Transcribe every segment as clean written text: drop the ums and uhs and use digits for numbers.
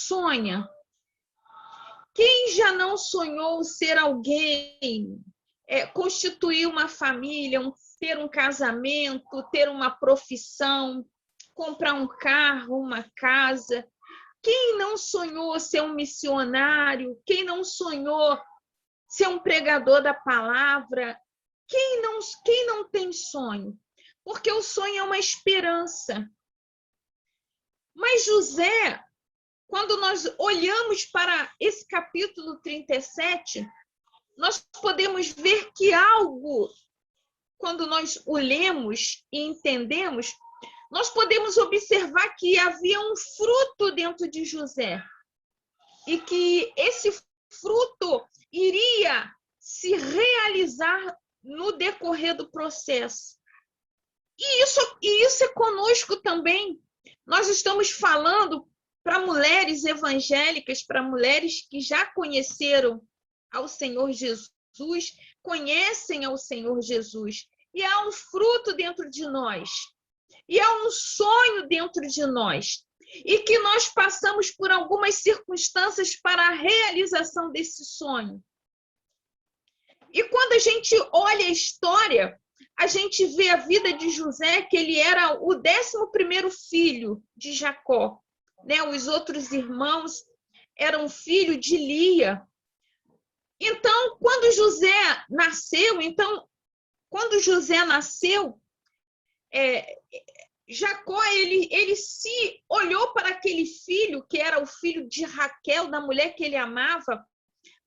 sonha? Quem já não sonhou ser alguém, constituir uma família, ter um casamento, ter uma profissão, comprar um carro, uma casa? Quem não sonhou ser um missionário? Quem não sonhou ser um pregador da palavra? Quem não tem sonho? Porque o sonho é uma esperança. Mas José, quando nós olhamos para esse capítulo 37, nós podemos ver que algo, quando nós o lemos e entendemos, nós podemos observar que havia um fruto dentro de José e que esse fruto iria se realizar no decorrer do processo. E isso é conosco também. Nós estamos falando para mulheres evangélicas, para mulheres que já conheceram ao Senhor Jesus, conhecem ao Senhor Jesus. E há um fruto dentro de nós. E há um sonho dentro de nós. E que nós passamos por algumas circunstâncias para a realização desse sonho. E quando a gente olha a história, a gente vê a vida de José, que ele era o 11º filho de Jacó. Né? Os outros irmãos eram filhos de Lia. Então, quando José nasceu, Jacó ele se olhou para aquele filho, que era o filho de Raquel, da mulher que ele amava,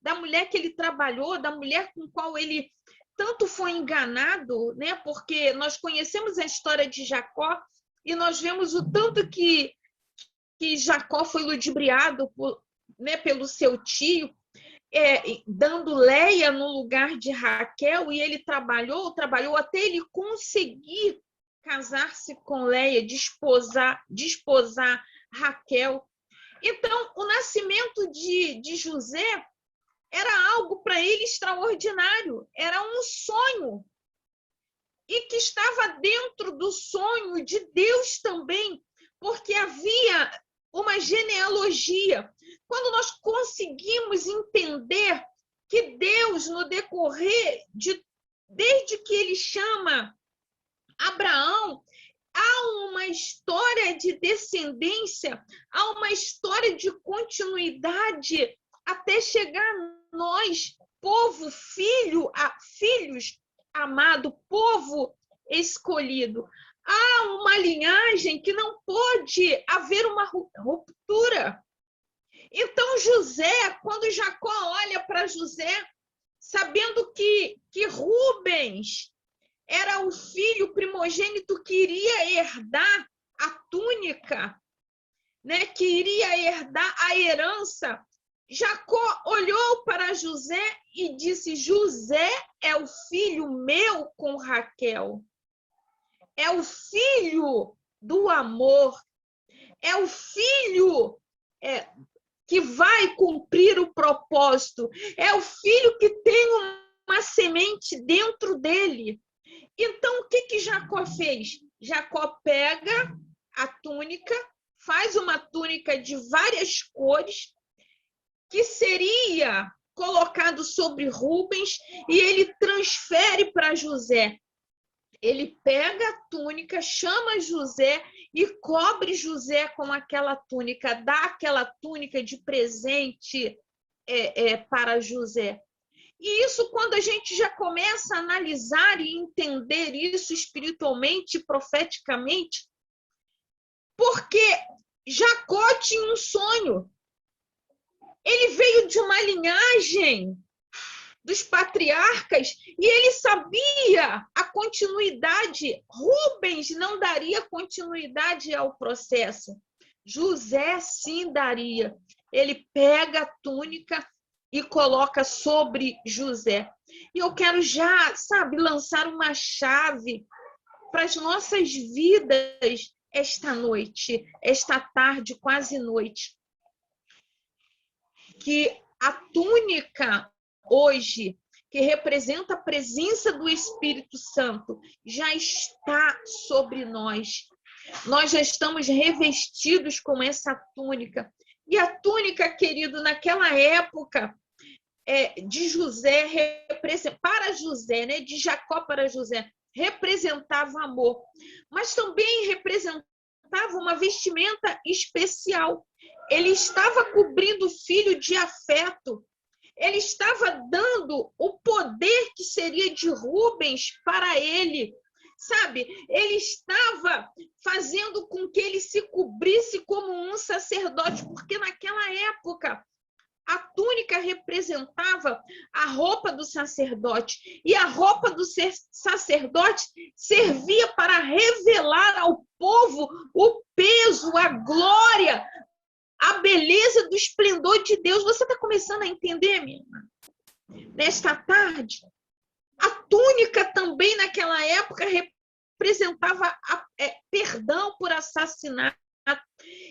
da mulher que ele trabalhou, da mulher com qual ele tanto foi enganado, né? Porque nós conhecemos a história de Jacó e nós vemos o tanto que Jacó foi ludibriado pelo seu tio, dando Leia no lugar de Raquel, e ele trabalhou até ele conseguir casar-se com Leia, desposar Raquel. Então, o nascimento de José era algo para ele extraordinário, era um sonho, e que estava dentro do sonho de Deus também, porque havia uma genealogia. Quando nós conseguimos entender que Deus, no decorrer desde que ele chama Abraão, há uma história de descendência, há uma história de continuidade até chegar a nós, povo, filhos amado, povo escolhido. Há uma linhagem que não pode haver uma ruptura. Então, José, quando Jacó olha para José, sabendo que Rubens era o filho primogênito que iria herdar a túnica, né, que iria herdar a herança, Jacó olhou para José e disse: José é o filho meu com Raquel. É o filho do amor. É o filho que vai cumprir o propósito. É o filho que tem uma semente dentro dele. Então, o que Jacó fez? Jacó pega a túnica, faz uma túnica de várias cores, que seria colocado sobre Rubens, e ele transfere para José. Ele pega a túnica, chama José e cobre José com aquela túnica, dá aquela túnica de presente para José. E isso, quando a gente já começa a analisar e entender isso espiritualmente, profeticamente, porque Jacó tinha um sonho. Ele veio de uma linhagem dos patriarcas e ele sabia a continuidade. Rubens não daria continuidade ao processo. José sim daria. Ele pega a túnica e coloca sobre José. E eu quero já, lançar uma chave para as nossas vidas esta noite, esta tarde, quase noite. Que a túnica hoje, que representa a presença do Espírito Santo, já está sobre nós. Nós já estamos revestidos com essa túnica. E a túnica túnica, querido, naquela época, de José, para José, né? De Jacó para José, representava amor, mas também representava uma vestimenta especial. Ele estava cobrindo o filho de afeto, ele estava dando o poder que seria de Rubens para ele, sabe? Ele estava fazendo com que ele se cobrisse como um sacerdote, porque naquela época a túnica representava a roupa do sacerdote, e a roupa do sacerdote servia para revelar ao povo o peso, a glória, a beleza do esplendor de Deus. Você está começando a entender, minha irmã? Nesta tarde, a túnica também naquela época representava perdão por assassinato.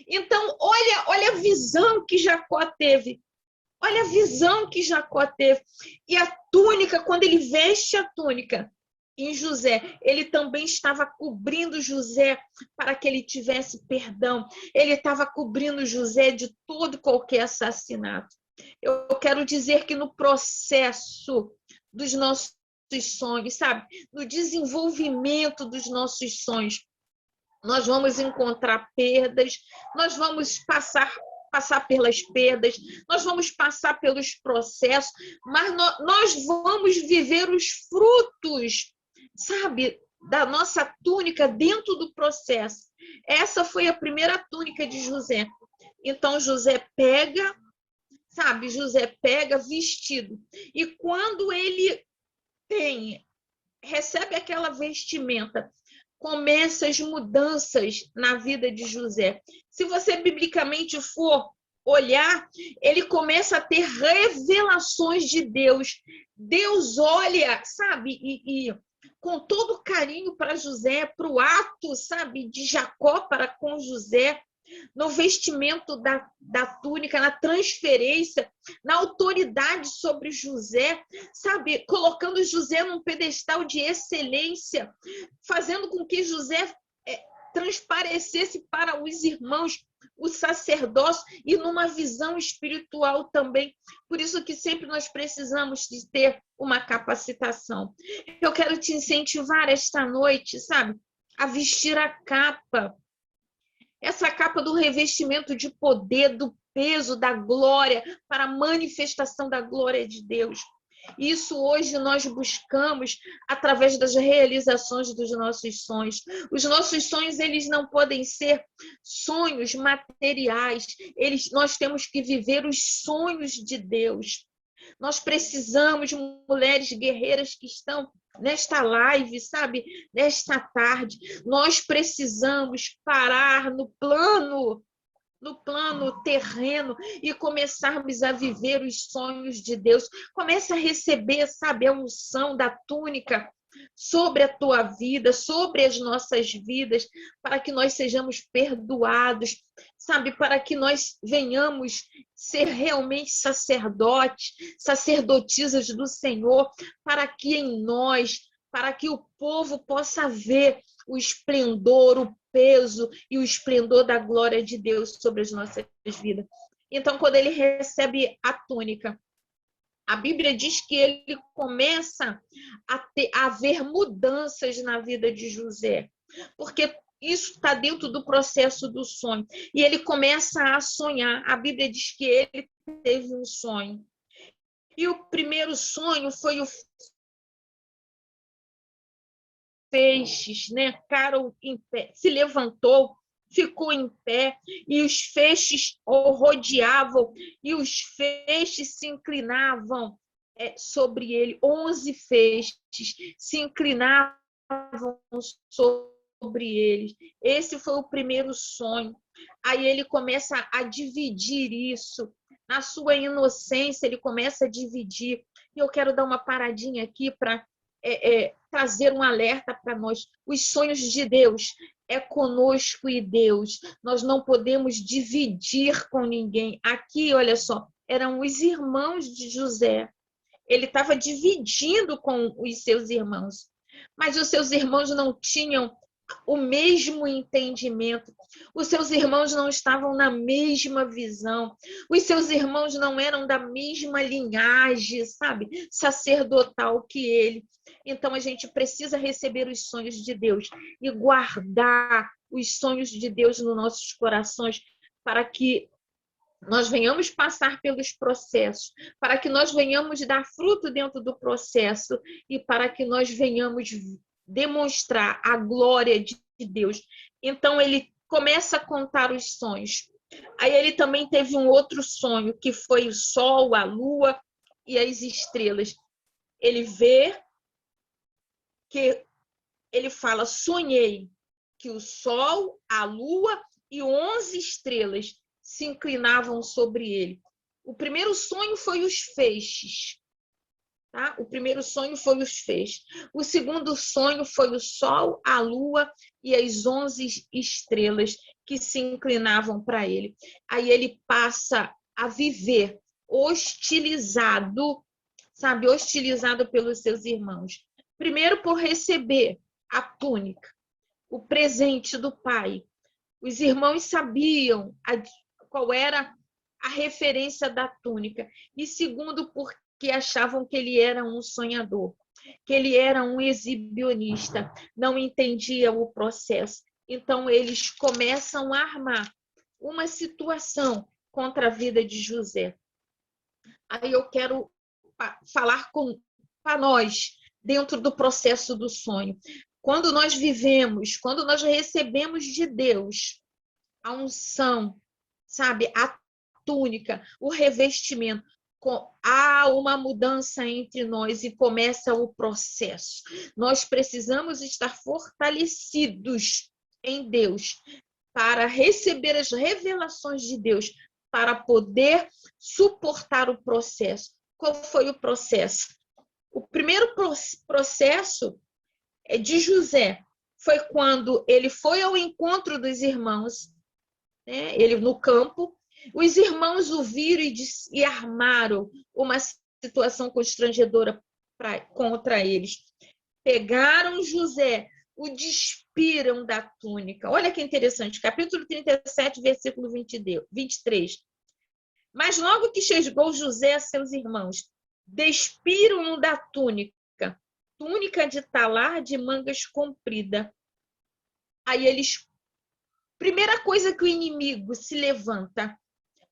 Então, olha a visão que Jacó teve. Olha a visão que Jacó teve. E a túnica, quando ele veste a túnica em José, ele também estava cobrindo José para que ele tivesse perdão. Ele estava cobrindo José de todo e qualquer assassinato. Eu quero dizer que no processo dos nossos sonhos, sabe? No desenvolvimento dos nossos sonhos, nós vamos encontrar perdas, nós vamos passar pelas perdas, nós vamos passar pelos processos, mas nós vamos viver os frutos, sabe, da nossa túnica dentro do processo. Essa foi a primeira túnica de José. Então, José pega, sabe, José pega vestido. E quando ele recebe aquela vestimenta, começam as mudanças na vida de José. Se você biblicamente for olhar, ele começa a ter revelações de Deus. Deus olha, sabe, e com todo carinho para José, para o ato, sabe, de Jacó para com José, no vestimento da túnica, na transferência, na autoridade sobre José, sabe, colocando José num pedestal de excelência, fazendo com que José transparecesse para os irmãos o sacerdócio e numa visão espiritual também. Por isso que sempre nós precisamos de ter uma capacitação. Eu quero te incentivar esta noite, sabe, a vestir a capa. Essa capa do revestimento de poder, do peso, da glória, para a manifestação da glória de Deus. Isso hoje nós buscamos através das realizações dos nossos sonhos. Os nossos sonhos, eles não podem ser sonhos materiais. Nós temos que viver os sonhos de Deus. Nós precisamos, mulheres guerreiras que estão nesta live, sabe, nesta tarde, nós precisamos parar no plano terreno e começarmos a viver os sonhos de Deus. Comece a receber, sabe, a unção da túnica sobre a tua vida, sobre as nossas vidas, para que nós sejamos perdoados, sabe, para que nós venhamos ser realmente sacerdotes, sacerdotisas do Senhor, para que em nós, para que o povo possa ver o esplendor, o peso e o esplendor da glória de Deus sobre as nossas vidas. Então, quando ele recebe a túnica, a Bíblia diz que ele começa a haver mudanças na vida de José, porque isso está dentro do processo do sonho. E ele começa a sonhar. A Bíblia diz que ele teve um sonho. E o primeiro sonho foi o feixes, né? Ficaram em pé, se levantou, ficou em pé, e os feixes o rodeavam, e os feixes se inclinavam sobre ele. 11 feixes se inclinavam sobre ele. Esse foi o primeiro sonho. Aí ele começa a dividir isso. Na sua inocência, ele começa a dividir. E eu quero dar uma paradinha aqui para trazer um alerta para nós. Os sonhos de Deus é conosco e Deus. Nós não podemos dividir com ninguém. Aqui, olha só, eram os irmãos de José. Ele estava dividindo com os seus irmãos. Mas os seus irmãos não tinham o mesmo entendimento. Os seus irmãos não estavam na mesma visão. Os seus irmãos não eram da mesma linhagem, sabe? Sacerdotal que ele. Então, a gente precisa receber os sonhos de Deus e guardar os sonhos de Deus nos nossos corações para que nós venhamos passar pelos processos, para que nós venhamos dar fruto dentro do processo e para que nós venhamos demonstrar a glória de Deus. Então, ele começa a contar os sonhos. Aí ele também teve um outro sonho, que foi o sol, a lua e as estrelas. Ele vê que ele fala, sonhei que o sol, a lua e 11 estrelas se inclinavam sobre ele. O primeiro sonho foi os feixes. Tá? O primeiro sonho foi os feixes. O segundo sonho foi o sol, a lua e as 11 estrelas que se inclinavam para ele. Aí ele passa a viver hostilizado, sabe? Hostilizado pelos seus irmãos. Primeiro por receber a túnica, o presente do pai. Os irmãos sabiam qual era a referência da túnica. E segundo, porque achavam que ele era um sonhador, que ele era um exibicionista, não entendia o processo. Então, eles começam a armar uma situação contra a vida de José. Aí eu quero falar para nós, dentro do processo do sonho. Quando nós vivemos, quando nós recebemos de Deus a unção, sabe, a túnica, o revestimento, há uma mudança entre nós e começa o processo. Nós precisamos estar fortalecidos em Deus para receber as revelações de Deus, para poder suportar o processo. Qual foi o processo? O primeiro processo de José foi quando ele foi ao encontro dos irmãos, né? Ele no campo, os irmãos o viram e armaram uma situação constrangedora contra eles. Pegaram José, o despiram da túnica. Olha que interessante, capítulo 37, versículo 23. Mas logo que chegou José a seus irmãos, despiram-no da túnica de talar de mangas comprida. Aí eles... Primeira coisa que o inimigo se levanta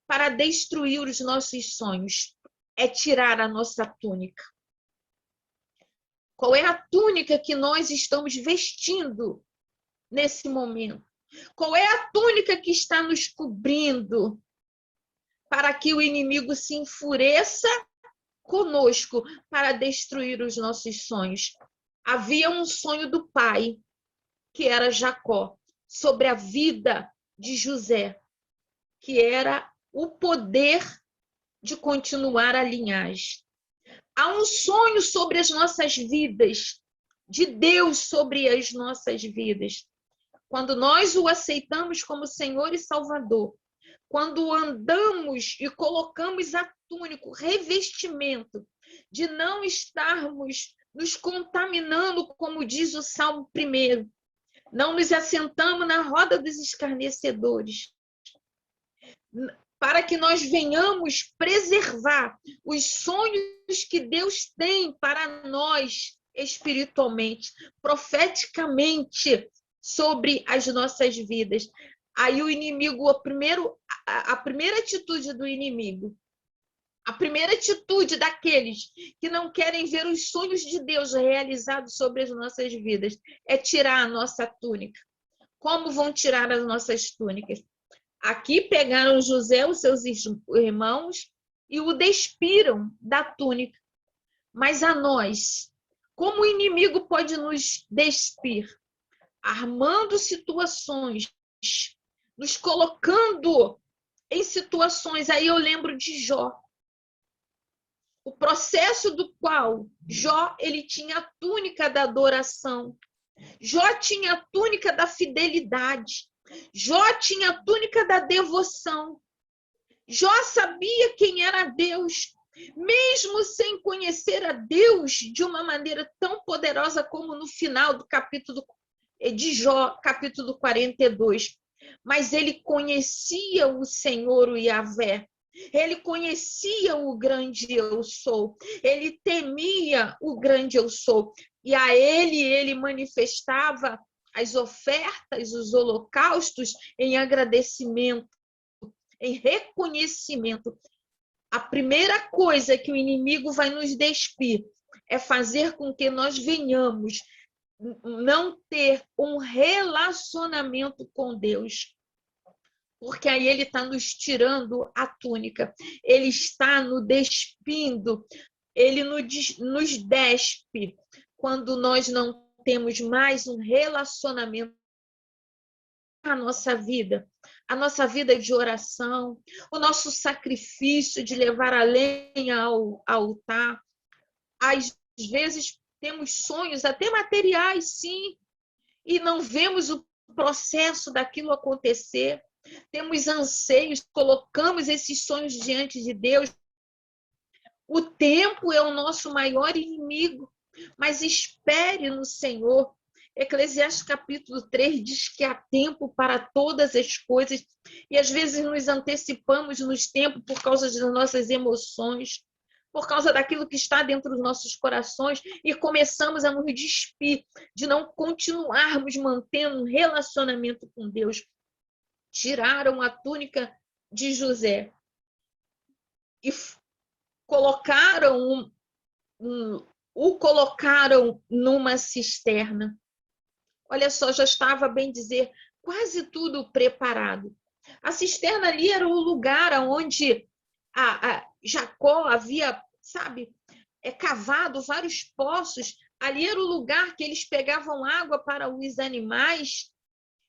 para destruir os nossos sonhos é tirar a nossa túnica. Qual é a túnica que nós estamos vestindo nesse momento? Qual é a túnica que está nos cobrindo para que o inimigo se enfureça conosco para destruir os nossos sonhos? Havia um sonho do pai, que era Jacó, sobre a vida de José, que era o poder de continuar a linhagem. Há um sonho sobre as nossas vidas, de Deus sobre as nossas vidas. Quando nós o aceitamos como Senhor e Salvador, quando andamos e colocamos a túnica, o revestimento, de não estarmos nos contaminando, como diz o Salmo 1, não nos assentamos na roda dos escarnecedores, para que nós venhamos preservar os sonhos que Deus tem para nós espiritualmente, profeticamente, sobre as nossas vidas. Aí o inimigo, a primeira atitude do inimigo, a primeira atitude daqueles que não querem ver os sonhos de Deus realizados sobre as nossas vidas é tirar a nossa túnica. Como vão tirar as nossas túnicas? Aqui pegaram José, os seus irmãos, e o despiram da túnica. Mas a nós, como o inimigo pode nos despir? Armando situações, nos colocando em situações. Aí eu lembro de Jó. O processo do qual Jó, ele tinha a túnica da adoração. Jó tinha a túnica da fidelidade. Jó tinha a túnica da devoção. Jó sabia quem era Deus, mesmo sem conhecer a Deus de uma maneira tão poderosa como no final do capítulo de Jó, capítulo 42. mas ele conhecia o Senhor, o Yahvé. Ele conhecia o grande eu sou. Ele temia o grande eu sou. E a ele manifestava as ofertas, os holocaustos em agradecimento, em reconhecimento. A primeira coisa que o inimigo vai nos despir é fazer com que nós venhamos não ter um relacionamento com Deus. Porque aí ele está nos tirando a túnica, ele está nos despindo, ele nos despe quando nós não temos mais um relacionamento com a nossa vida de oração, o nosso sacrifício de levar a lenha ao altar. Às vezes temos sonhos, até materiais, sim, e não vemos o processo daquilo acontecer. Temos anseios, colocamos esses sonhos diante de Deus. O tempo é o nosso maior inimigo, mas espere no Senhor. Eclesiastes capítulo 3 diz que há tempo para todas as coisas, e às vezes nos antecipamos nos tempos por causa das nossas emoções, por causa daquilo que está dentro dos nossos corações, e começamos a nos despir de não continuarmos mantendo um relacionamento com Deus. Tiraram a túnica de José e o colocaram numa cisterna. Olha só, já estava, bem dizer, quase tudo preparado. A cisterna ali era o lugar onde Jacó havia, cavado vários poços. Ali era o lugar que eles pegavam água para os animais.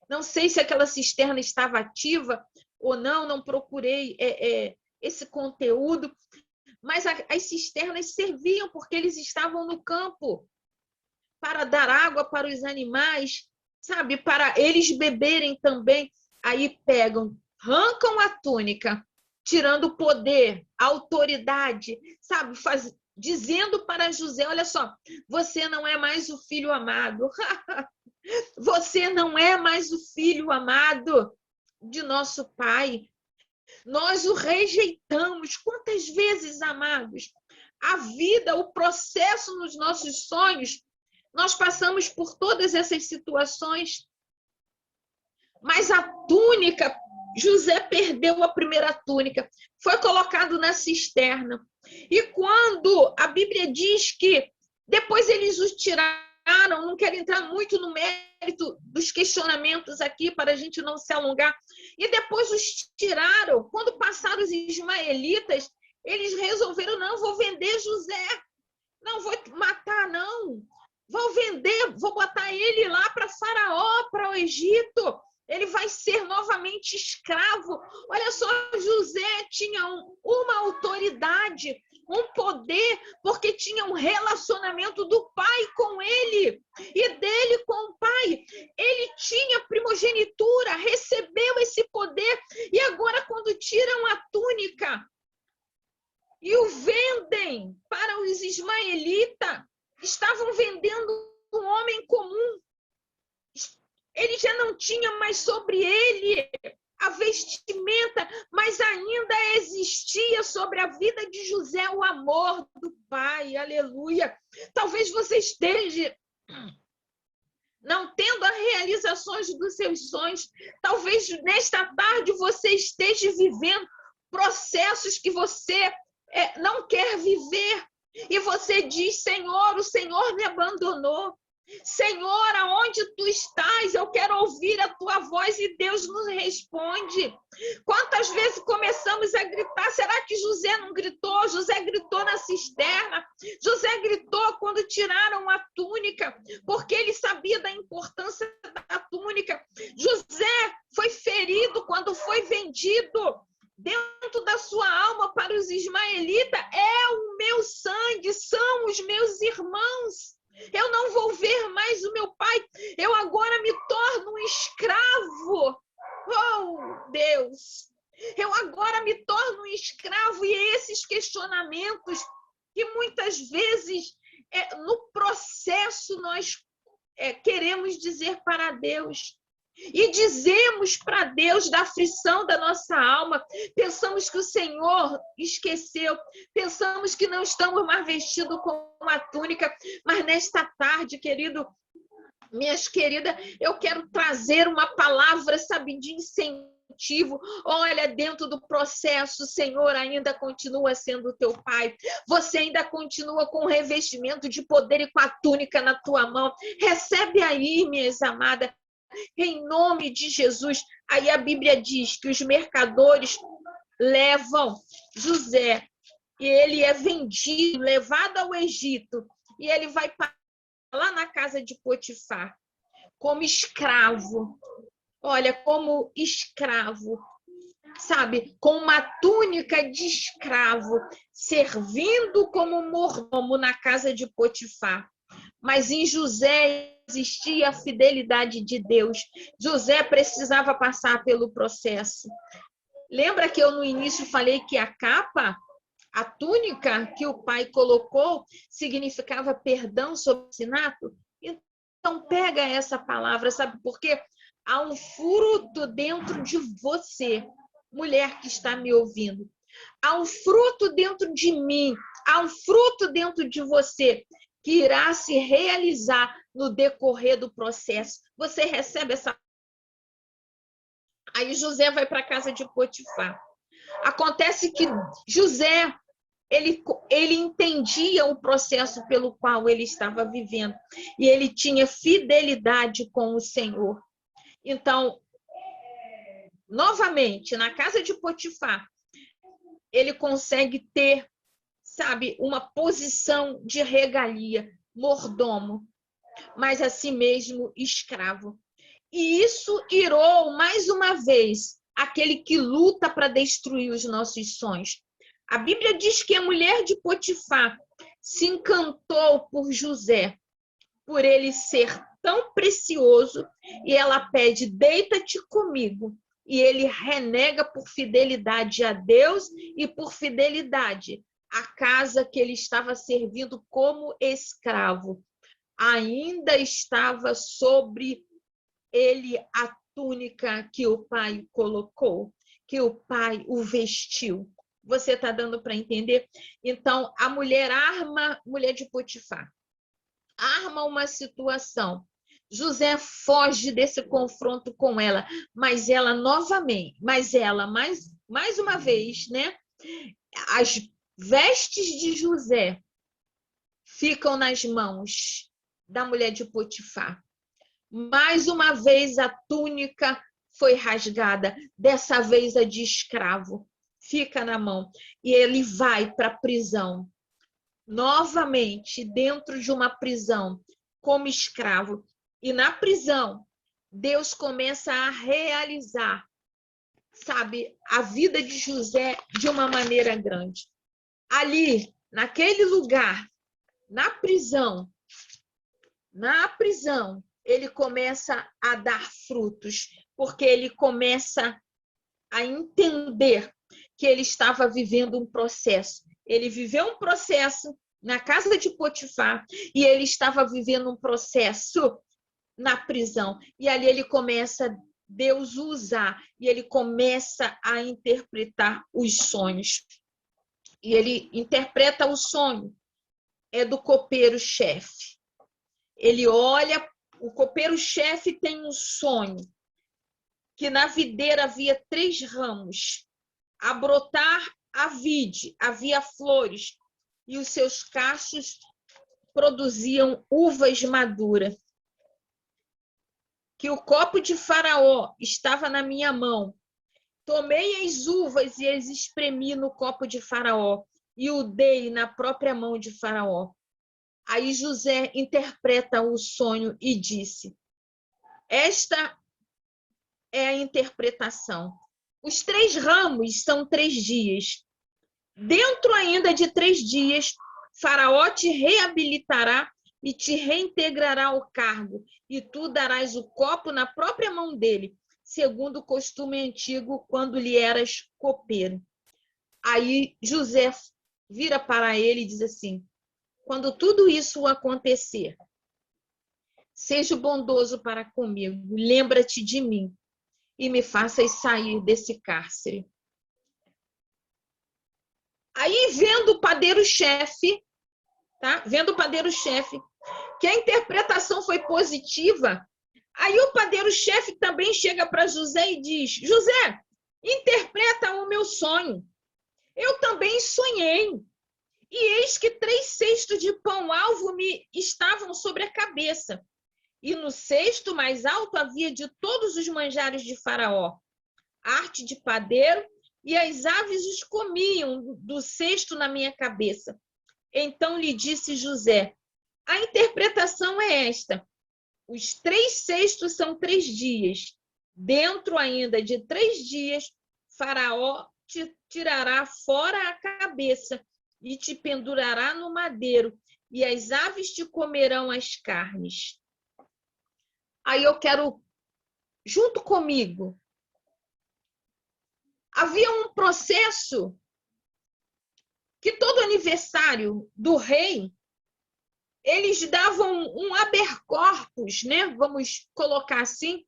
Não sei se aquela cisterna estava ativa ou não, não procurei esse conteúdo, mas as cisternas serviam porque eles estavam no campo para dar água para os animais, para eles beberem também. Aí pegam, arrancam a túnica, tirando o poder, a autoridade, dizendo para José, olha só, você não é mais o filho amado. Você não é mais o filho amado de nosso Pai. Nós o rejeitamos. Quantas vezes, amados? A vida, o processo nos nossos sonhos, nós passamos por todas essas situações. Mas a túnica, José perdeu a primeira túnica, foi colocado na cisterna. E quando a Bíblia diz que depois eles o tiraram, não quero entrar muito no mérito dos questionamentos aqui para a gente não se alongar, e depois os tiraram. Quando passaram os ismaelitas, eles resolveram, não, vou vender José, não vou matar, não, vou vender, vou botar ele lá para Faraó, para o Egito, ele vai ser novamente escravo. Olha só, José tinha uma autoridade, um poder, porque tinha um relacionamento do pai com ele e dele com o pai. Ele tinha primogenitura, recebeu esse poder, e agora quando tiram a túnica e o vendem para os ismaelitas, estavam vendendo um homem comum. Ele já não tinha mais sobre ele a vestimenta, mas ainda existia sobre a vida de José o amor do pai. Aleluia! Talvez você esteja não tendo as realizações dos seus sonhos. Talvez nesta tarde você esteja vivendo processos que você não quer viver. E você diz, Senhor, o Senhor me abandonou. Senhor, aonde tu estás? Eu quero ouvir a tua voz, e Deus nos responde. Quantas vezes começamos a gritar? Será que José não gritou? José gritou na cisterna. José gritou quando tiraram a túnica, porque ele sabia da importância da túnica. José foi ferido quando foi vendido dentro da sua alma para os ismaelitas. É o meu sangue, são os meus irmãos. Eu não vou ver mais o meu pai, eu agora me torno um escravo. Oh, Deus! Eu agora me torno um escravo. E esses questionamentos que muitas vezes no processo nós queremos dizer para Deus. e dizemos para Deus da aflição da nossa alma, pensamos que o Senhor esqueceu, pensamos que não estamos mais vestidos com uma túnica, mas nesta tarde, querido, minhas queridas, eu quero trazer uma palavra, sabe, de incentivo. Olha, dentro do processo, o Senhor ainda continua sendo teu Pai. Você ainda continua com o revestimento de poder e com a túnica na tua mão. Recebe aí, minhas amadas, em nome de Jesus. Aí a Bíblia diz que os mercadores levam José e ele é vendido, levado ao Egito, e ele vai lá na casa de Potifar, como escravo. Olha, como escravo, sabe? Com uma túnica de escravo, servindo como mordomo na casa de Potifar. Mas em José existia a fidelidade de Deus. José precisava passar pelo processo. Lembra que eu no início falei que a capa, a túnica que o pai colocou, significava perdão sobre o assassinato? Então, pega essa palavra, sabe? Porque há um fruto dentro de você, mulher que está me ouvindo. Há um fruto dentro de mim, há um fruto dentro de você que irá se realizar no decorrer do processo. Você recebe essa. Aí José vai para a casa de Potifar. Acontece que José, ele entendia o processo pelo qual ele estava vivendo e ele tinha fidelidade com o Senhor. Então, novamente, na casa de Potifar, ele consegue ter, sabe, uma posição de regalia, mordomo, mas assim mesmo escravo. E isso irou mais uma vez aquele que luta para destruir os nossos sonhos. A Bíblia diz que a mulher de Potifar se encantou por José, por ele ser tão precioso, e ela pede: deita-te comigo. E ele renega por fidelidade a Deus e por fidelidade à casa que ele estava servindo como escravo. Ainda estava sobre ele a túnica que o pai colocou, que o pai o vestiu. Você está dando para entender? Então, a mulher de Potifar, arma uma situação. José foge desse confronto com ela, mas ela mais uma vez, né? As vestes de José ficam nas mãos da mulher de Potifar. Mais uma vez a túnica foi rasgada, dessa vez a de escravo fica na mão, e ele vai para a prisão. Novamente, dentro de uma prisão, como escravo. E na prisão, Deus começa a realizar, sabe, a vida de José de uma maneira grande. Ali, naquele lugar, na prisão, ele começa a dar frutos, porque ele começa a entender que ele estava vivendo um processo. Ele viveu um processo na casa de Potifar e ele estava vivendo um processo na prisão. E ali ele começa, Deus usar, e ele começa a interpretar os sonhos. E ele interpreta o sonho, é do copeiro-chefe. Ele olha, o copeiro-chefe tem um sonho, que na videira havia 3 ramos, a brotar a vide, havia flores, e os seus cachos produziam uvas maduras. Que o copo de Faraó estava na minha mão. Tomei as uvas e as espremi no copo de Faraó, e o dei na própria mão de Faraó. Aí José interpreta o sonho e disse: esta é a interpretação. Os 3 ramos são 3 dias. Dentro ainda de 3 dias, Faraó te reabilitará e te reintegrará ao cargo, e tu darás o copo na própria mão dele, segundo o costume antigo, quando lhe eras copeiro. Aí José vira para ele e diz assim: quando tudo isso acontecer, seja bondoso para comigo, lembra-te de mim e me faças sair desse cárcere. Aí, vendo o padeiro-chefe, tá? Vendo o padeiro-chefe, que a interpretação foi positiva, aí o padeiro-chefe também chega para José e diz: José, interpreta o meu sonho. Eu também sonhei. E eis que 3 cestos de pão-alvo me estavam sobre a cabeça. E no cesto mais alto havia de todos os manjares de Faraó, arte de padeiro, e as aves os comiam do cesto na minha cabeça. Então lhe disse José: a interpretação é esta: os 3 cestos são 3 dias. Dentro ainda de 3 dias, Faraó te tirará fora a cabeça e te pendurará no madeiro, e as aves te comerão as carnes. Aí eu quero, junto comigo, havia um processo que todo aniversário do rei, eles davam um habeas corpus, né? Vamos colocar assim,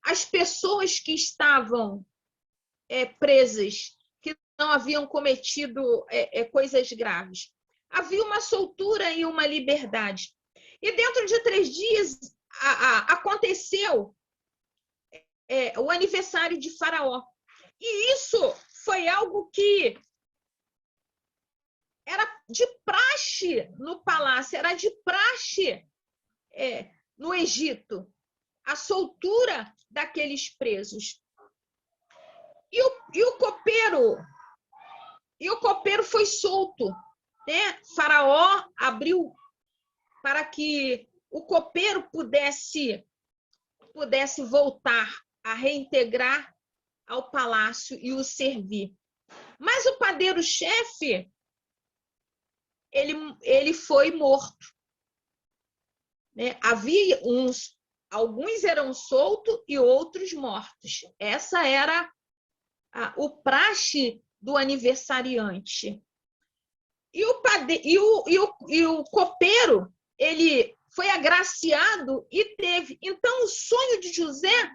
as pessoas que estavam presas, que não haviam cometido coisas graves. Havia uma soltura e uma liberdade. E dentro de 3 dias aconteceu o aniversário de Faraó. E isso foi algo que era de praxe no palácio, era de praxe no Egito, a soltura daqueles presos. E o copeiro foi solto, né? Faraó abriu para que o copeiro pudesse voltar a reintegrar ao palácio e o servir. Mas o padeiro-chefe, ele foi morto, né? Havia alguns eram soltos e outros mortos. Essa era o praxe do aniversariante. E o copeiro, ele foi agraciado e teve. Então, o sonho de José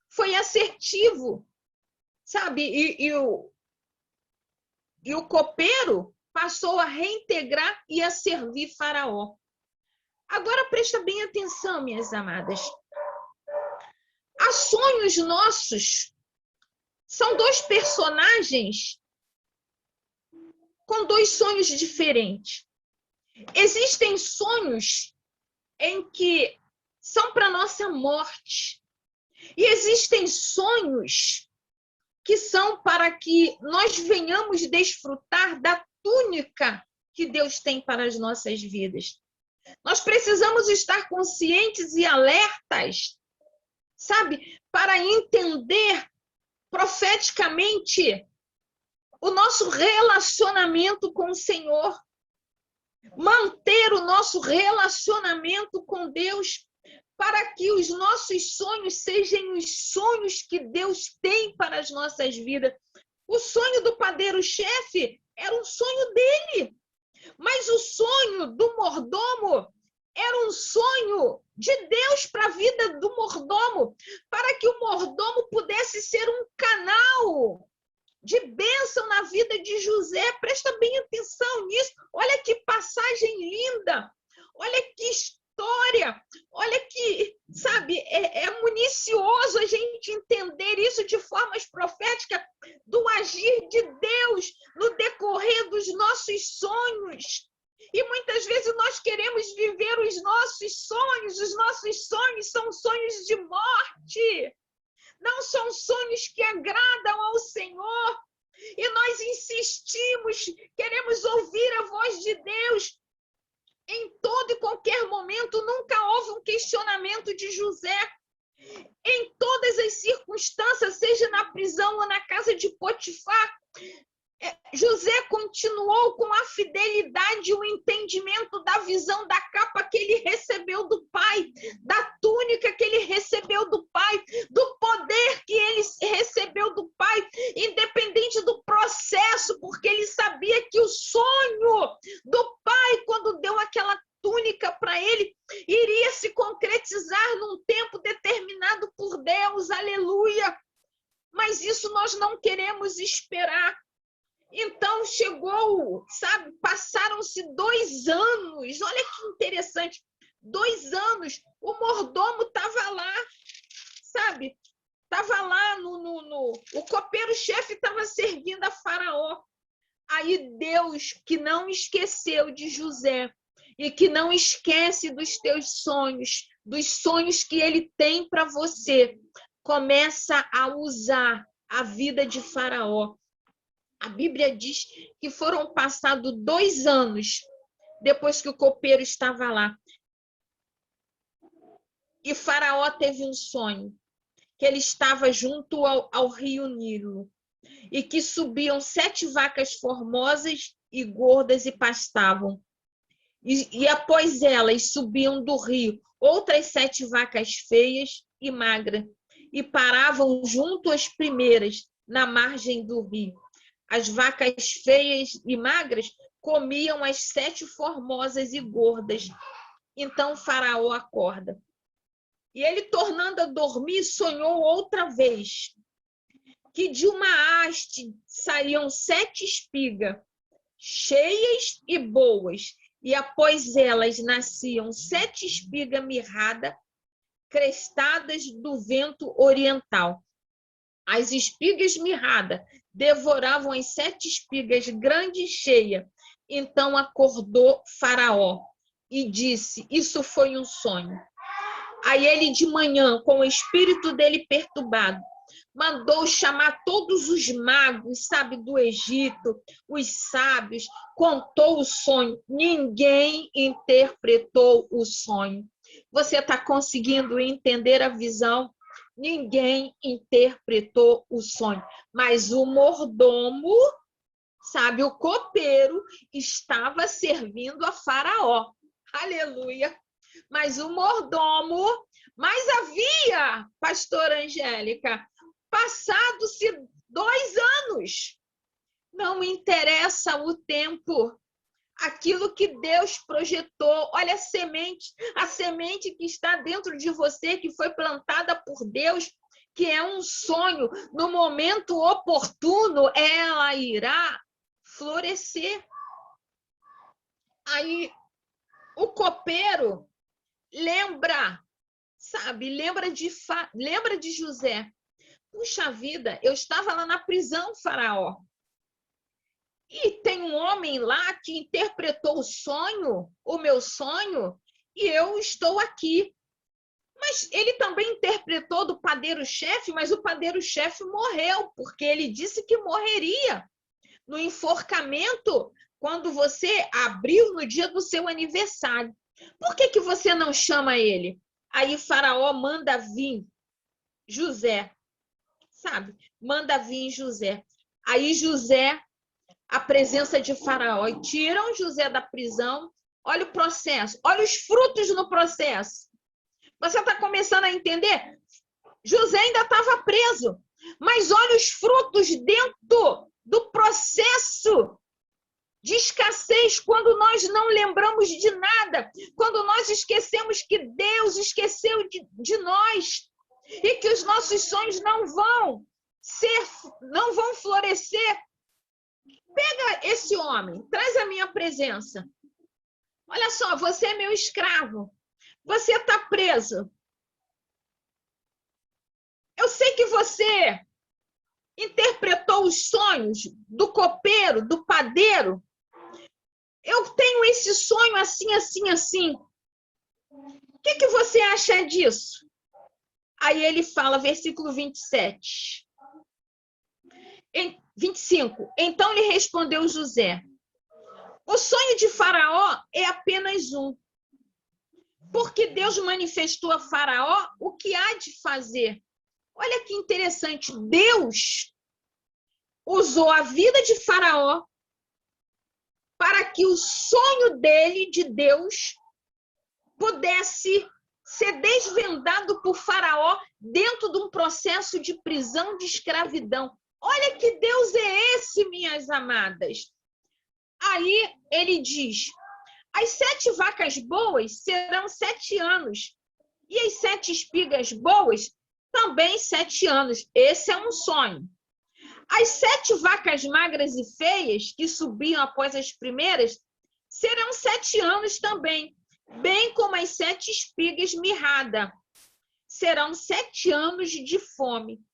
foi assertivo, sabe? E o copeiro passou a reintegrar e a servir Faraó. Agora, presta bem atenção, minhas amadas. Há sonhos nossos. São 2 personagens com 2 sonhos diferentes. Existem sonhos em que são para nossa morte. E existem sonhos que são para que nós venhamos desfrutar da túnica que Deus tem para as nossas vidas. Nós precisamos estar conscientes e alertas, sabe? Para entender profeticamente o nosso relacionamento com o Senhor, manter o nosso relacionamento com Deus, para que os nossos sonhos sejam os sonhos que Deus tem para as nossas vidas. O sonho do padeiro-chefe era um sonho dele, mas o sonho do mordomo era um sonho de Deus para a vida do mordomo, para que o mordomo pudesse ser um canal de bênção na vida de José. Presta bem atenção nisso. Olha que passagem linda. Olha que história. Olha que, sabe, é municioso a gente entender isso de formas proféticas do agir de Deus no decorrer dos nossos sonhos. E muitas vezes nós queremos viver os nossos sonhos são sonhos de morte. Não são sonhos que agradam ao Senhor. E nós insistimos, queremos ouvir a voz de Deus em todo e qualquer momento. Nunca houve um questionamento de José. Em todas as circunstâncias, seja na prisão ou na casa de Potifar, José continuou com a fidelidade e o entendimento da visão da capa que ele recebeu do pai, da túnica que ele recebeu do pai, do poder que ele recebeu do pai, independente do processo, porque ele sabia que o sonho do pai, quando deu aquela túnica única para ele iria se concretizar num tempo determinado por Deus, aleluia. Mas isso nós não queremos esperar. Então chegou, sabe, passaram-se 2 anos, olha que interessante, 2 anos, o mordomo estava lá, sabe, estava lá, o copeiro-chefe estava servindo a Faraó. Aí Deus, que não esqueceu de José e que não esquece dos teus sonhos, dos sonhos que ele tem para você, começa a usar a vida de Faraó. A Bíblia diz que foram passados 2 anos depois que o copeiro estava lá. E Faraó teve um sonho, que ele estava junto ao rio Nilo e que subiam 7 vacas formosas e gordas e pastavam. E após elas subiam do rio outras 7 vacas feias e magras e paravam junto às primeiras, na margem do rio. As vacas feias e magras comiam as 7 formosas e gordas. Então Faraó acorda. E ele, tornando a dormir, sonhou outra vez que de uma haste saíam 7 espigas, cheias e boas, e após elas nasciam 7 espigas mirradas, crestadas do vento oriental. As espigas mirradas devoravam as 7 espigas grandes e cheias. Então acordou Faraó e disse: isso foi um sonho. Aí ele de manhã, com o espírito dele perturbado, mandou chamar todos os magos, sabe, do Egito, os sábios, contou o sonho. Ninguém interpretou o sonho. Você está conseguindo entender a visão? Ninguém interpretou o sonho. Mas o mordomo, sabe, o copeiro, estava servindo a Faraó. Aleluia! Mas o mordomo, mas havia, pastora Angélica, passado-se 2 anos. Não interessa o tempo. Aquilo que Deus projetou, olha a semente que está dentro de você, que foi plantada por Deus, que é um sonho, no momento oportuno, ela irá florescer. Aí, o copeiro lembra, sabe, lembra de José. Puxa vida, eu estava lá na prisão, Faraó. E tem um homem lá que interpretou o sonho, o meu sonho, e eu estou aqui. Mas ele também interpretou do padeiro-chefe, mas o padeiro-chefe morreu, porque ele disse que morreria no enforcamento quando você abriu no dia do seu aniversário. Por que você não chama ele? Aí Faraó manda vir José, sabe? Manda vir José. Aí José, a presença de Faraó, e tiram José da prisão. Olha o processo, olha os frutos no processo. Você está começando a entender? José ainda estava preso, mas olha os frutos dentro do processo de escassez, quando nós não lembramos de nada, quando nós esquecemos que Deus esqueceu de nós e que os nossos sonhos não vão florescer. Pega esse homem, traz a minha presença. Olha só, você é meu escravo, você está preso. Eu sei que você interpretou os sonhos do copeiro, do padeiro. Eu tenho esse sonho assim, assim, assim. O que você acha disso? Aí ele fala, versículo 27. 25. Então lhe respondeu José: o sonho de Faraó é apenas um, porque Deus manifestou a Faraó o que há de fazer. Olha que interessante, Deus usou a vida de Faraó para que o sonho dele, de Deus, pudesse ser desvendado por Faraó dentro de um processo de prisão, de escravidão. Olha que Deus é esse, minhas amadas. Aí ele diz: As 7 vacas boas serão 7 anos. E as 7 espigas boas também 7 anos. Esse é um sonho. As 7 vacas magras e feias que subiam após as primeiras serão 7 anos também, bem como as 7 espigas mirradas. Serão 7 anos de fome.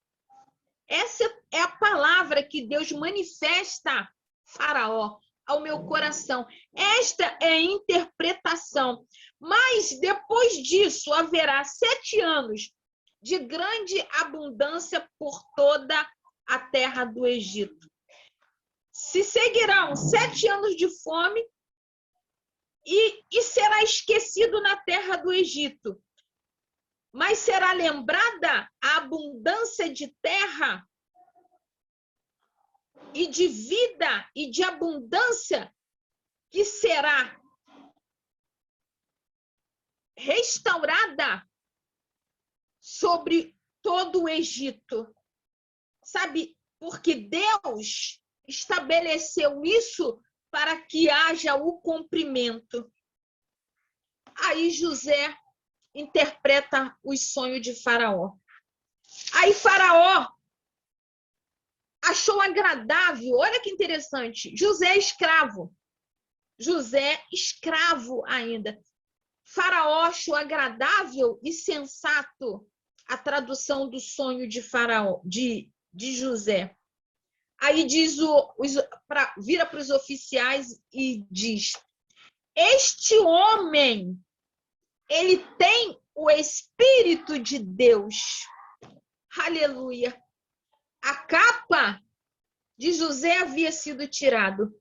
Essa é a palavra que Deus manifesta, Faraó, ao meu coração. Esta é a interpretação. Mas depois disso haverá 7 anos de grande abundância por toda a terra do Egito. Se seguirão 7 anos de fome e será esquecido na terra do Egito. Mas será lembrada a abundância de terra e de vida e de abundância que será restaurada sobre todo o Egito. Sabe, porque Deus estabeleceu isso para que haja o cumprimento. Aí José interpreta os sonhos de Faraó. Aí Faraó achou agradável, olha que interessante, José é escravo. José escravo ainda. Faraó achou agradável e sensato a tradução do sonho de Faraó, de José. Aí diz vira para os oficiais e diz: este homem, ele tem o Espírito de Deus. Aleluia. A capa de José havia sido tirada,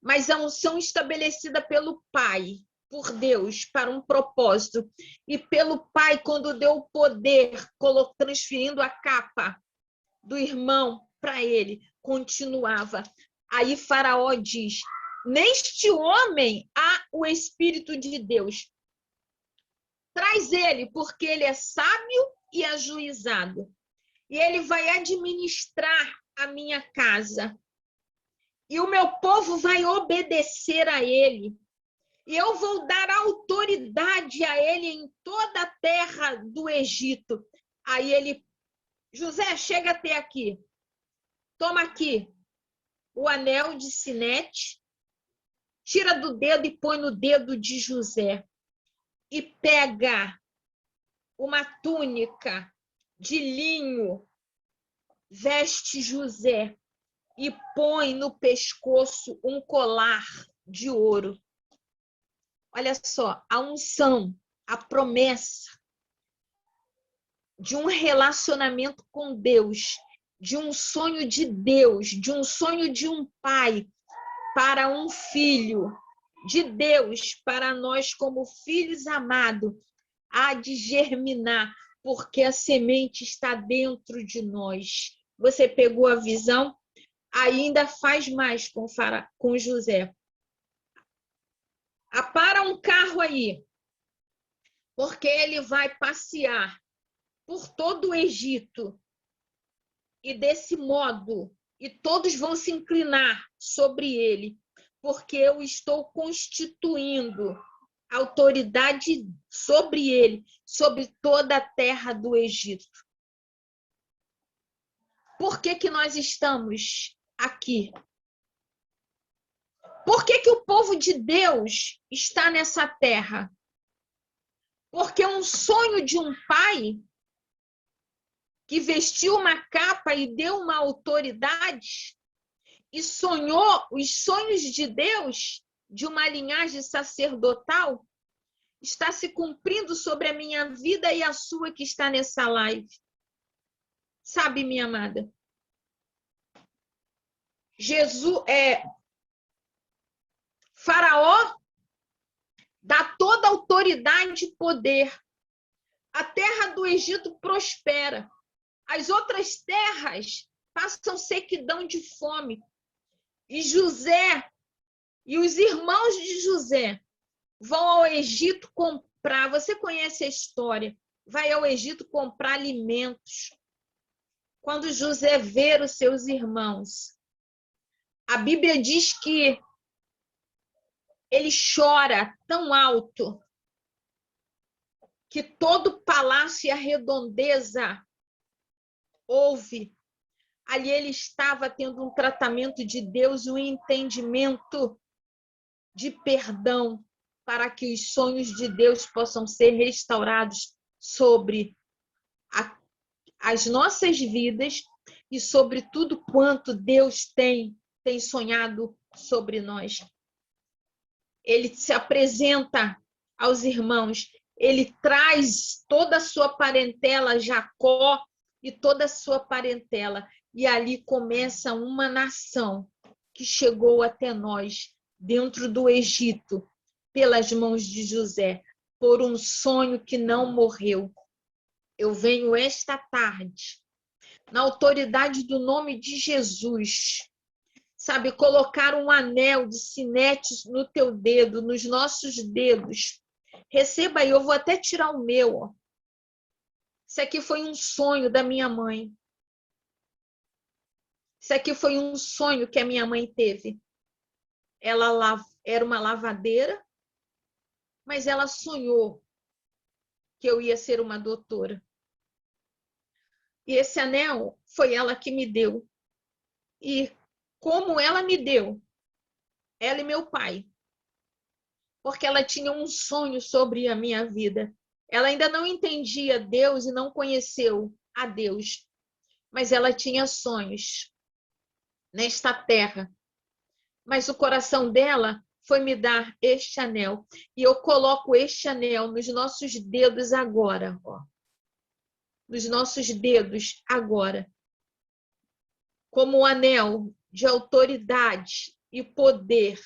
mas a unção estabelecida pelo Pai, por Deus, para um propósito. E pelo Pai, quando deu o poder, transferindo a capa do irmão para ele, continuava. Aí Faraó diz: neste homem há o Espírito de Deus. Traz ele, porque ele é sábio e ajuizado. E ele vai administrar a minha casa. E o meu povo vai obedecer a ele. E eu vou dar autoridade a ele em toda a terra do Egito. Aí ele: José, chega até aqui. Toma aqui o anel de sinete. Tira do dedo e põe no dedo de José. E pega uma túnica de linho, veste José e põe no pescoço um colar de ouro. Olha só, a unção, a promessa de um relacionamento com Deus, de um sonho de Deus, de um sonho de um pai para um filho, de Deus para nós como filhos amados, há de germinar, porque a semente está dentro de nós. Você pegou a visão? Ainda faz mais com José. Apara um carro aí, porque ele vai passear por todo o Egito. E desse modo, e todos vão se inclinar sobre ele, porque eu estou constituindo autoridade sobre ele, sobre toda a terra do Egito. Por que nós estamos aqui? Por que o povo de Deus está nessa terra? Porque um sonho de um pai que vestiu uma capa e deu uma autoridade e sonhou os sonhos de Deus, de uma linhagem sacerdotal, está se cumprindo sobre a minha vida e a sua que está nessa live. Sabe, minha amada? Faraó dá toda a autoridade e poder. A terra do Egito prospera. As outras terras passam sequidão de fome. E José e os irmãos de José vão ao Egito comprar. Você conhece a história? Vai ao Egito comprar alimentos. Quando José vê os seus irmãos, a Bíblia diz que ele chora tão alto que todo o palácio e a redondeza ouve. Ali ele estava tendo um tratamento de Deus, um entendimento de perdão, para que os sonhos de Deus possam ser restaurados sobre as nossas vidas e sobre tudo quanto Deus tem sonhado sobre nós. Ele se apresenta aos irmãos, ele traz toda a sua parentela, Jacó e toda a sua parentela, e ali começa uma nação que chegou até nós, dentro do Egito, pelas mãos de José, por um sonho que não morreu. Eu venho esta tarde, na autoridade do nome de Jesus, sabe, colocar um anel de sinete no teu dedo, nos nossos dedos. Receba aí, eu vou até tirar o meu. Ó. Isso aqui foi um sonho da minha mãe. Isso aqui foi um sonho que a minha mãe teve. Ela era uma lavadeira, mas ela sonhou que eu ia ser uma doutora. E esse anel foi ela que me deu. E como ela me deu, ela e meu pai, porque ela tinha um sonho sobre a minha vida. Ela ainda não entendia Deus e não conheceu a Deus, mas ela tinha sonhos nesta terra. Mas o coração dela foi me dar este anel. E eu coloco este anel nos nossos dedos agora. Ó. Nos nossos dedos agora. Como um anel de autoridade e poder.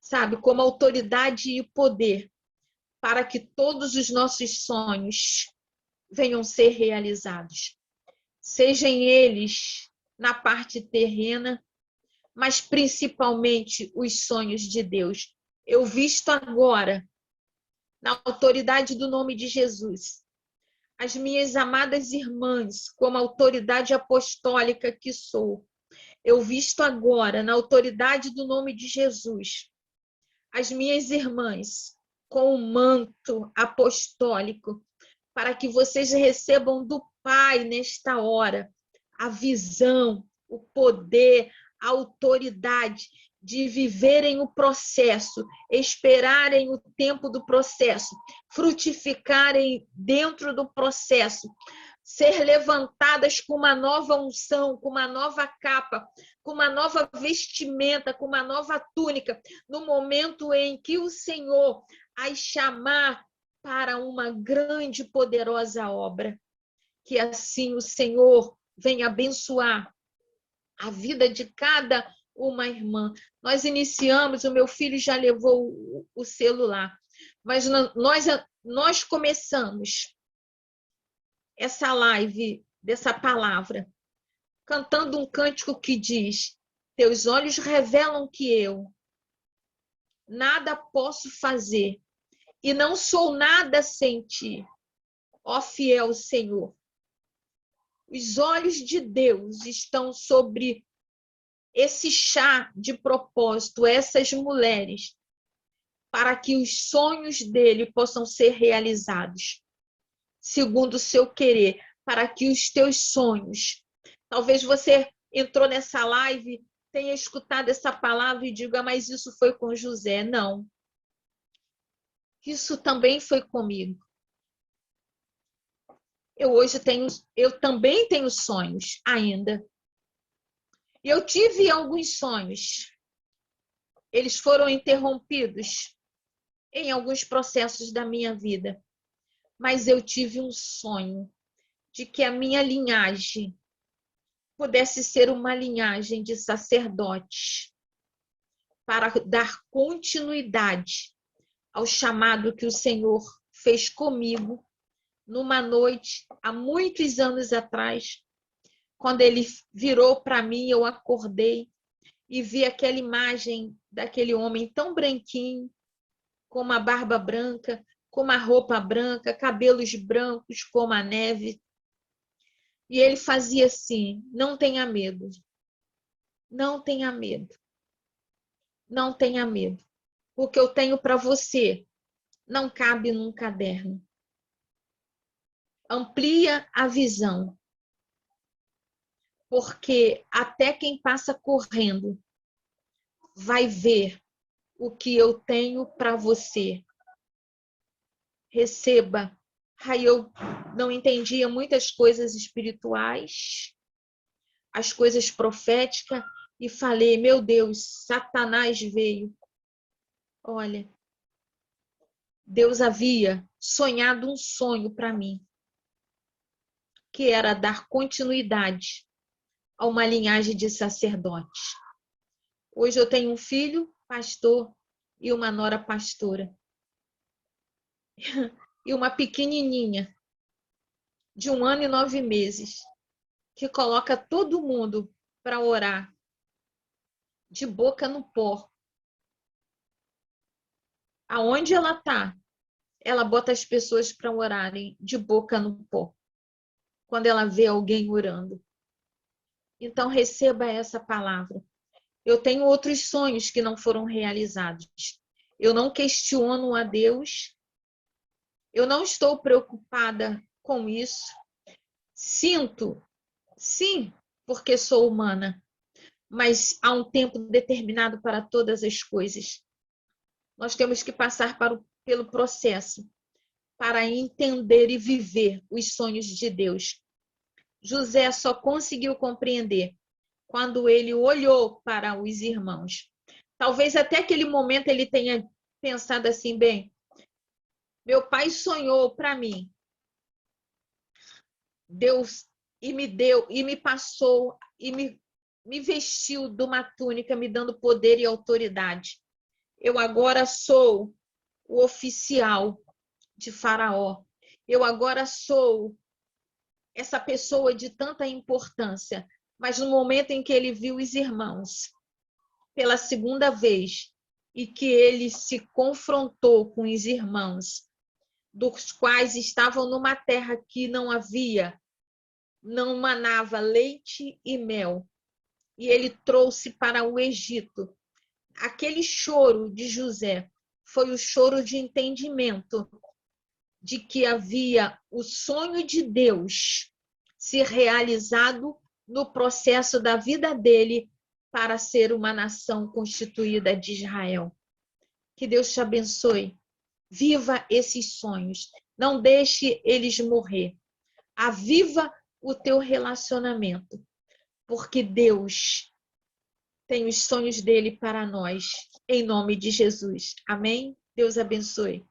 Sabe? Como autoridade e poder. Para que todos os nossos sonhos venham ser realizados. Sejam eles na parte terrena, mas principalmente os sonhos de Deus. Eu visto agora, na autoridade do nome de Jesus, as minhas amadas irmãs, como autoridade apostólica que sou. Eu visto agora, na autoridade do nome de Jesus, as minhas irmãs, com o manto apostólico, para que vocês recebam do Pai nesta hora a visão, o poder, a autoridade de viverem o processo, esperarem o tempo do processo, frutificarem dentro do processo, ser levantadas com uma nova unção, com uma nova capa, com uma nova vestimenta, com uma nova túnica, no momento em que o Senhor as chamar para uma grande e poderosa obra. Que assim o Senhor venha abençoar a vida de cada uma irmã. Nós iniciamos, o meu filho já levou o celular, mas nós começamos essa live dessa palavra, cantando um cântico que diz: teus olhos revelam que eu nada posso fazer e não sou nada sem ti, ó fiel Senhor. Os olhos de Deus estão sobre esse chá de propósito, essas mulheres, para que os sonhos dele possam ser realizados, segundo o seu querer, para que os teus sonhos. Talvez você entrou nessa live, tenha escutado essa palavra e diga, mas isso foi com José. Não. Isso também foi comigo. Eu também tenho sonhos ainda. Eu tive alguns sonhos. Eles foram interrompidos em alguns processos da minha vida. Mas eu tive um sonho de que a minha linhagem pudesse ser uma linhagem de sacerdotes para dar continuidade ao chamado que o Senhor fez comigo numa noite, há muitos anos atrás, quando ele virou para mim, eu acordei e vi aquela imagem daquele homem tão branquinho, com uma barba branca, com uma roupa branca, cabelos brancos como a neve. E ele fazia assim: não tenha medo, não tenha medo, não tenha medo. O que eu tenho para você não cabe num caderno. Amplia a visão, porque até quem passa correndo vai ver o que eu tenho para você. Receba. Aí eu não entendia muitas coisas espirituais, as coisas proféticas, e falei, meu Deus, Satanás veio. Olha, Deus havia sonhado um sonho para mim, que era dar continuidade a uma linhagem de sacerdotes. Hoje eu tenho um filho pastor e uma nora pastora. E uma pequenininha de 1 ano e 9 meses, que coloca todo mundo para orar de boca no pó. Aonde ela está, ela bota as pessoas para orarem de boca no pó, quando ela vê alguém orando. Então, receba essa palavra. Eu tenho outros sonhos que não foram realizados. Eu não questiono a Deus. Eu não estou preocupada com isso. Sinto, sim, porque sou humana, mas há um tempo determinado para todas as coisas. Nós temos que passar pelo processo para entender e viver os sonhos de Deus. José só conseguiu compreender quando ele olhou para os irmãos. Talvez até aquele momento ele tenha pensado assim, bem, meu pai sonhou para mim, Deus, e me deu, e me passou, e me vestiu de uma túnica, me dando poder e autoridade. Eu agora sou o oficial de Faraó. Eu agora sou essa pessoa de tanta importância. Mas no momento em que ele viu os irmãos pela segunda vez e que ele se confrontou com os irmãos, dos quais estavam numa terra que não manava leite e mel, e ele trouxe para o Egito. Aquele choro de José foi o choro de entendimento de que havia o sonho de Deus se realizado no processo da vida dele para ser uma nação constituída de Israel. Que Deus te abençoe. Viva esses sonhos. Não deixe eles morrer. Aviva o teu relacionamento, porque Deus tem os sonhos dele para nós, em nome de Jesus. Amém? Deus abençoe.